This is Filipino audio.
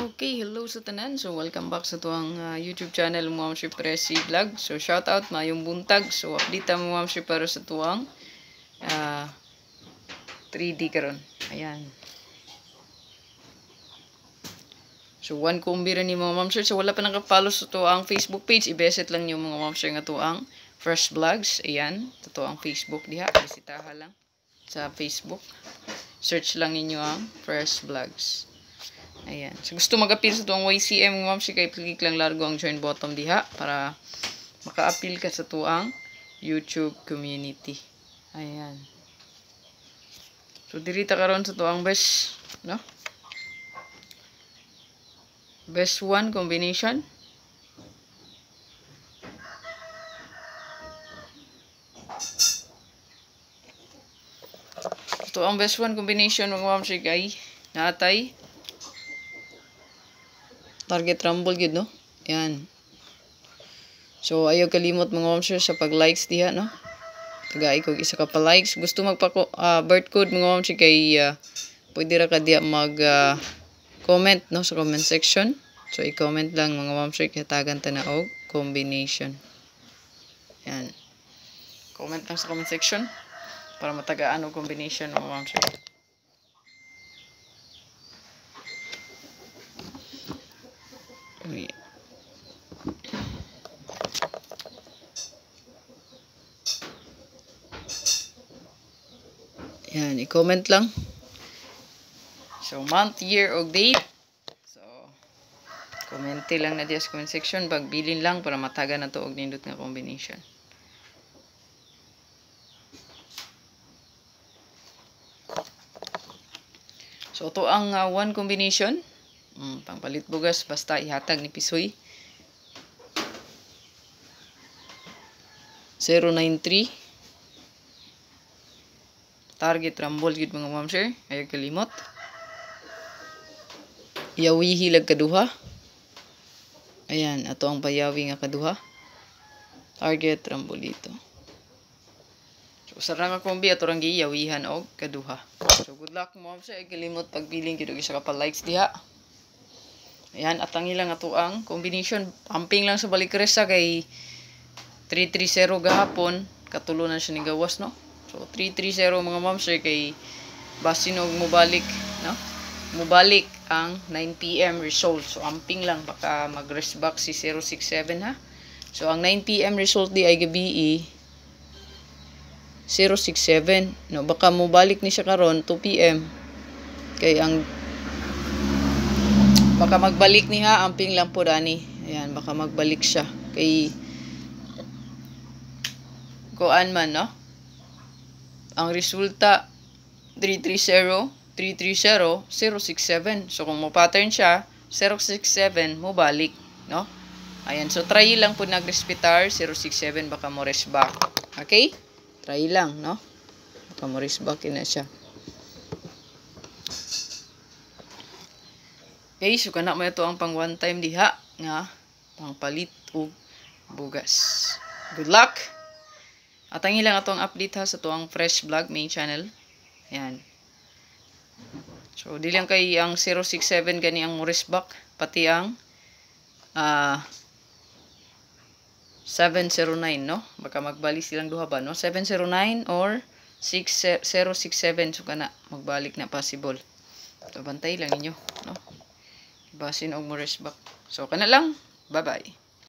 Okay, hello sa tanan. So, welcome back sa tuwang YouTube channel mo si Presi Vlog. So, shout out mayong buntag. So, update mo si para sa tuwang 3D karon. Ayan. So, one kumbira ni mga mamsir. So, wala pa nakapalo sa tuwang Facebook page. I-visit lang niyo mga mamsir nga tuwang Fresh Vlogs. Ayan. Ito ang Facebook diha. Bisitaha lang sa Facebook. Search lang ninyo ang Fresh Vlogs. Ayan. So, gusto mag-appeal sa tuwang YCM, ma'am, si kay click lang largo ang join button diha para maka-appeal ka sa tuwang YouTube community. Ayan. So, dirita karon sa tuwang best, no? Best one combination. Ito ang best one combination, mga ma'am, si kay natay target rumble yun, no? Yan. So, ayaw kalimot mga mamsir sa pag-likes diha, no? Tagay ko isa ka pa likes. Gusto birth code mga mamsir kay pwede ra ka diha comment, no? Sa comment section. So, i-comment lang mga mamsir kaya tagan ta na og combination. Yan. Comment lang sa comment section para matagaan og combination mga mamsir. Yan, i-comment lang. So, month, year, o date. So, kommente lang na diya sa comment section. Pagbilin lang para mataga na to og nindot nga combination. So, ito ang one combination. Pangpalit bugas, basta ihatag ni Pisoy. 093. Target rumble gid mga mamsir. Ayaw kalimot. Yawi hilag kaduha. Ayan, ato ang payawi nga kaduha. Target rumble dito. So, sarang nga kombi ato rang giyawihan og kaduha. So, good luck mga mamsir. Ayaw kalimot pagpiling kid og isa ka pa likes diha. Ayan, at ang ilang ato ang combination. Pumping lang sa balikresa kay 330 gahapon. Katulo na siya ni gawas, no? So, 330 mga mamsir kay basin og mubalik, no? Mubalik ang 9 PM result. So, amping lang baka mag-rest back si 067, ha? So, ang 9 PM result di ay gabi 067. No, baka mubalik ni siya karon 2 PM. Kay ang baka magbalik ni ha, amping lang po dani. Ayan, baka magbalik siya. Kay kuan man, no? Ang resulta 330, 067. So, kung mo pattern siya, 067, mo balik, no? Ayan, so try lang po nag-respitar, 067, baka mo rest back. Okay? Try lang, no? Baka mo rest back na siya. Okay, so kana mo ito ang pang one time diha nga pang palit og bugas. Good luck! At ang ilang atong update ha sa tuwang Fresh Vlog main channel. Ayan. So, di lang kay ang 067 gani ang Morris back, pati ang 709, no? Baka magbalik silang duha ba, no? 709 or 067, so kana magbalik na possible. So, bantay lang ninyo, no? Basin og Morris back. So, kana lang. Bye-bye.